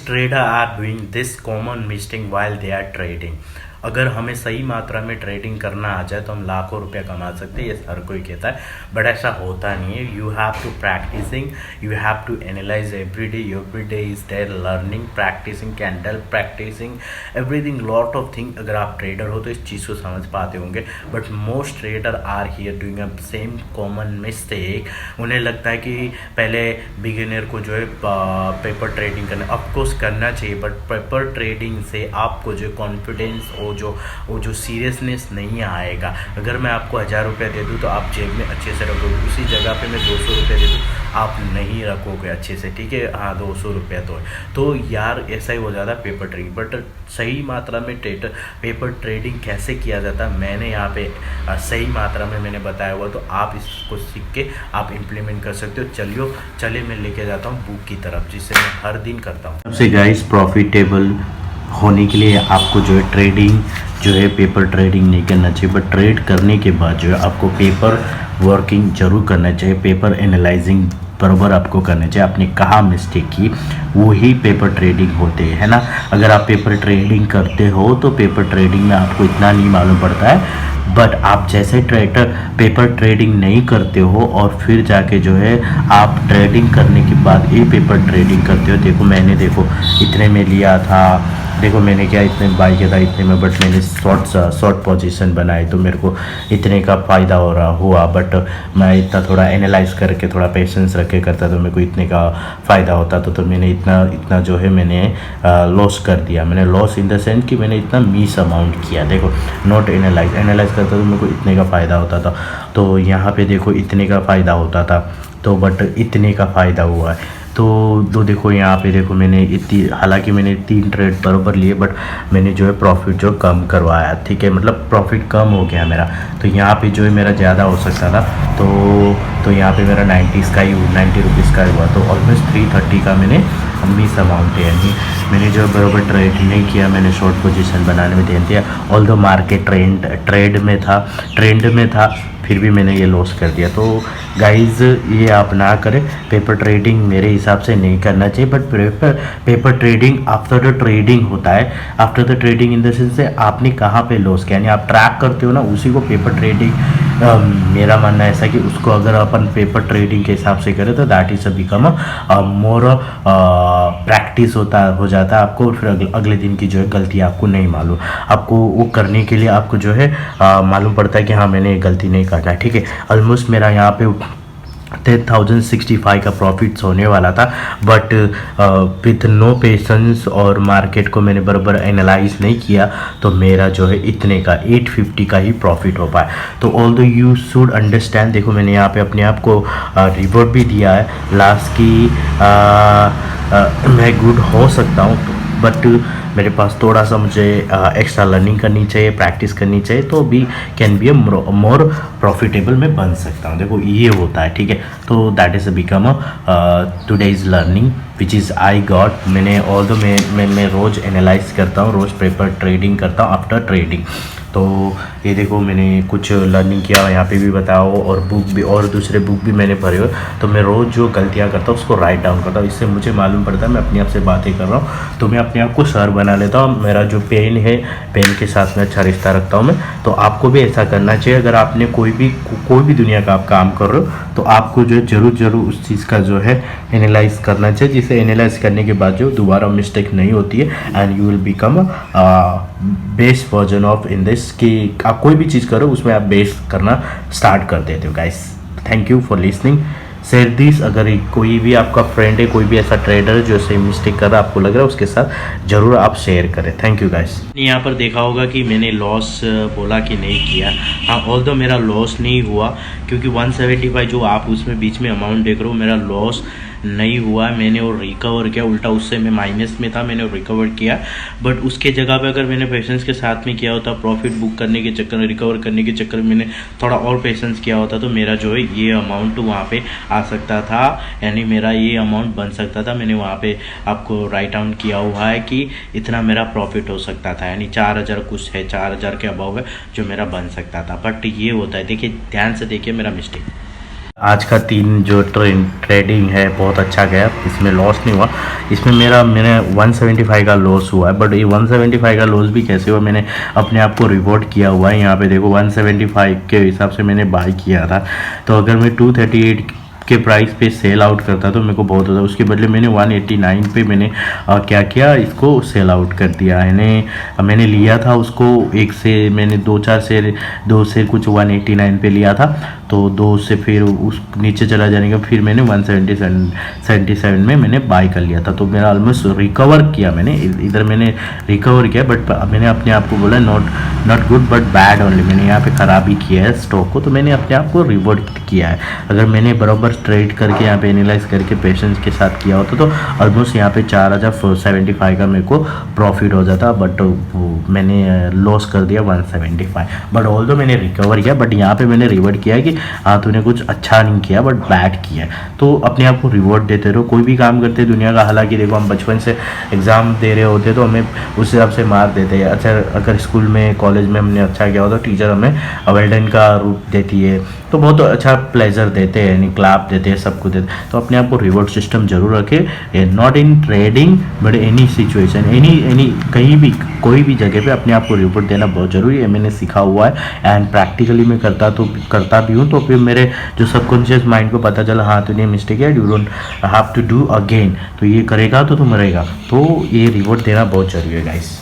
trader are doing this common mistake while they are trading. अगर हमें सही मात्रा में ट्रेडिंग करना आ जाए तो हम लाखों रुपया कमा सकते हैं, ये हर कोई कहता है, बट ऐसा होता नहीं है. You have to practising, you have to analyse every day is there learning, practising candle, practising everything, lot of thing. अगर आप ट्रेडर हो तो इस चीज़ को समझ पाते होंगे, but most trader are here doing a same common mistake. उन्हें लगता है कि पहले बिगिनर को जो है पेपर ट्रेडिंग करना, ऑफकोर्स करना चाहिए, बट पेपर ट्रेडिंग से आपको जो कॉन्फिडेंस वो जो सीरियसनेस नहीं आएगा. अगर मैं आपको 1000 रुपये दे दूँ तो आप जेब में अच्छे से रखोगे, उसी जगह पे मैं 200 रुपये दे दूँ आप नहीं रखोगे अच्छे से, ठीक है. हाँ 200 रुपया तो यार ऐसा ही हो जाता है पेपर ट्रेडिंग. बट सही मात्रा में पेपर ट्रेडिंग कैसे किया जाता है मैंने यहाँ पे सही मात्रा में मैंने बताया हुआ, तो आप इसको सीख के आप इम्प्लीमेंट कर सकते हो. चलिए मैं लेके जाता हूँ बुक की तरफ, जिससे मैं हर दिन करता हूँ. सबसे गाइस प्रॉफिटेबल होने के लिए आपको जो है ट्रेडिंग जो है पेपर ट्रेडिंग नहीं करना चाहिए, बट ट्रेड करने के बाद जो है आपको पेपर वर्किंग जरूर करना चाहिए, पेपर एनालाइजिंग बराबर आपको करना चाहिए. आपने कहाँ मिस्टेक की वही पेपर ट्रेडिंग होते है ना. अगर आप पेपर ट्रेडिंग करते हो तो पेपर ट्रेडिंग में आपको इतना नहीं मालूम पड़ता है, बट आप जैसे पेपर ट्रेडिंग नहीं करते हो और फिर जाके जो है आप ट्रेडिंग करने के बाद ये पेपर ट्रेडिंग करते हो. देखो मैंने इतने में लिया था, देखो मैंने क्या इतने बाई किया था इतने में, बट मैंने शॉर्ट पोजीशन बनाई तो मेरे को इतने का फ़ायदा हुआ. बट मैं इतना थोड़ा एनालाइज करके थोड़ा पेशेंस रख के करता तो मेरे को इतने का फ़ायदा होता. तो मैंने इतना जो है मैंने लॉस कर दिया. मैंने लॉस इन द सेंस कि मैंने इतना मिस अमाउंट किया. देखो नॉट एनालाइज करता तो मेरे को इतने का फ़ायदा होता था. तो यहाँ पे देखो इतने का फ़ायदा होता था, तो बट इतने का फ़ायदा हुआ है. तो देखो यहाँ पे देखो मैंने हालांकि मैंने 3 ट्रेड बराबर लिए, बट मैंने जो है प्रॉफिट जो कम करवाया, ठीक है, मतलब प्रॉफिट कम हो गया मेरा. तो यहाँ पे जो है मेरा ज़्यादा हो सकता था, तो यहाँ पे मेरा 90 रुपीज़ का हुआ. तो ऑलमोस्ट 330 का मैंने मिस अमाउंट है, यानी मैंने जो बराबर ट्रेड नहीं किया, मैंने शॉर्ट पोजीशन बनाने में ध्यान दिया. ऑल दो मार्केट ट्रेंड में था, फिर भी मैंने ये लॉस कर दिया. तो गाइज़ ये आप ना करें, पेपर ट्रेडिंग मेरे हिसाब से नहीं करना चाहिए. But paper trading after the trading होता है. After the trading in the sense से आपने कहाँ पे लॉस किया, यानी आप ट्रैक करते हो ना, उसी को पेपर ट्रेडिंग. मेरा मानना ऐसा कि उसको अगर अपन पेपर ट्रेडिंग के हिसाब से करें तो that is become more practice हो जाता है आपको. फिर अगले दिन की जो है गलती आपको नहीं मालूम, आपको वो करने के लिए आपको जो है मालूम पड़ता है कि हाँ मैंने गलती नहीं करना है, ठीक है. ऑलमोस्ट मेरा यहाँ पे 10,065 का प्रॉफिट्स होने वाला था, बट विथ नो पेशेंस और मार्केट को मैंने बराबर एनालाइज नहीं किया, तो मेरा जो है इतने का 850 का ही प्रॉफिट हो पाया. तो ऑल दो यू शुड अंडरस्टैंड. देखो मैंने यहाँ पे अपने आप को रिवॉर्ड भी दिया है लास्ट की, मैं गुड हो सकता हूँ, बट मेरे पास थोड़ा सा मुझे एक्स्ट्रा लर्निंग करनी चाहिए, प्रैक्टिस करनी चाहिए, तो भी कैन बी मोर प्रॉफिटेबल मैं बन सकता हूँ. देखो ये होता है, ठीक है. तो that is become today's learning which is I got. मैंने ऑल दो मैं रोज़ एनालाइज करता हूँ, रोज़ पेपर ट्रेडिंग करता हूँ आफ्टर ट्रेडिंग. तो ये देखो मैंने कुछ लर्निंग किया, यहाँ पे भी बताओ, और बुक भी और दूसरे बुक भी मैंने पढ़े हो. तो मैं रोज़ जो गलतियाँ करता हूँ उसको राइट डाउन करता हूँ. इससे मुझे मालूम पड़ता है मैं अपने आप से बातें कर रहा हूँ, तो मैं अपने आप को सर बना लेता हूँ. मेरा जो पेन है, पेन के साथ में अच्छा रिश्ता रखता हूँ मैं. तो आपको भी ऐसा करना चाहिए. अगर आपने कोई भी दुनिया का आप काम कर रहे हो तो आपको जो है ज़रूर उस चीज़ का जो है एनालाइज करना चाहिए, जिसे एनालाइज करने के बाद जो दोबारा मिस्टेक नहीं होती है, and you will become best version of in this. कि आप कोई भी चीज़ करो उसमें आप बेस्ट करना स्टार्ट कर देते हो. Guys thank you for listening. Share this. अगर कोई भी आपका फ्रेंड है, कोई भी ऐसा ट्रेडर है जो सेम मिस्टेक कर रहा है, आपको लग रहा है, उसके साथ ज़रूर आप शेयर करें. Thank you guys. यहाँ पर देखा होगा कि मैंने लॉस बोला कि नहीं किया. हाँ ऑल्दो मेरा लॉस नहीं हुआ, क्योंकि 175 जो आप उसमें बीच में अमाउंट देख रहे हो, मेरा लॉस नहीं हुआ. मैंने वो रिकवर किया, उल्टा उससे मैं माइनस में था, मैंने रिकवर किया. बट उसके जगह पे अगर मैंने पेशेंस के साथ में किया होता, प्रॉफिट बुक करने के चक्कर में, रिकवर करने के चक्कर में मैंने थोड़ा और पेशेंस किया होता, तो मेरा जो है ये अमाउंट वहाँ पे आ सकता था, यानी मेरा ये अमाउंट बन सकता था. मैंने वहाँ पे आपको राइट डाउन किया हुआ है कि इतना मेरा प्रॉफिट हो सकता था, यानी 4,000 कुछ है, 4,000 के अबाव है जो मेरा बन सकता था. बट ये होता है, देखिए ध्यान से देखिए मेरा मिस्टेक. आज का 3 जो ट्रेडिंग है बहुत अच्छा गया, इसमें लॉस नहीं हुआ। इसमें मैंने 175 का लॉस हुआ है, बट ये 175 का लॉस भी कैसे हुआ, मैंने अपने आप को रिवॉर्ड किया हुआ है। यहाँ पे देखो 175 के हिसाब से मैंने बाय किया था, तो अगर मैं 238 के प्राइस पे सेल आउट करता तो मेरे को बहुत होता, उसके बदले मैंने 189 पे मैंने क्या किया, इसको सेल आउट कर दिया। मैंने लिया था उसको एक से, मैंने 2 से कुछ 189 पे लिया था, तो 2 से फिर उस नीचे चला जाने का फिर मैंने 177 में मैंने बाय कर लिया था। तो मेरा ऑलमोस्ट रिकवर किया मैंने, इधर मैंने रिकवर किया, बट मैंने अपने आप को बोला not good but bad only. मैंने यहाँ पे ख़राबी किया है स्टॉक को, तो मैंने अपने आप को रिवॉर्ड किया है। अगर मैंने बराबर ट्रेड करके यहाँ पे एनालाइज करके पेशेंस के साथ किया होता तो ऑलमोस्ट यहाँ पे 4075 का मेरे को प्रॉफिट हो जाता, बट मैंने लॉस कर दिया 175। बट ऑल दो मैंने रिकवर किया, बट यहाँ पे मैंने रिवॉर्ड किया है कि हाँ तूने कुछ अच्छा नहीं किया बट बैड किया है। तो अपने आप को रिवॉर्ड देते रहो, कोई भी काम करते दुनिया का। हालांकि देखो हम बचपन से एग्ज़ाम दे रहे होते तो हमें उस हिसाब से मार्क देते हैं। अच्छा अगर स्कूल में कॉलेज में हमने अच्छा किया हो तो टीचर हमें वेल का रूप देती है, तो बहुत अच्छा प्लेजर देते हैं, यानी क्लाप देते हैं, सब कुछ देते हैं। तो अपने आप को रिवॉर्ड सिस्टम जरूर रखें, not in trading but any situation, any कहीं भी कोई भी जगह पे अपने आप को रिवॉर्ड देना बहुत ज़रूरी है। मैंने सीखा हुआ है एंड प्रैक्टिकली मैं करता भी हूँ। तो फिर मेरे जो सबकॉन्शियस माइंड को पता चला हाँ तूने मिस्टेक है, you don't have to do again, तो ये करेगा तो तुम रहेगा। तो ये रिवॉर्ड देना बहुत जरूरी है गाइस।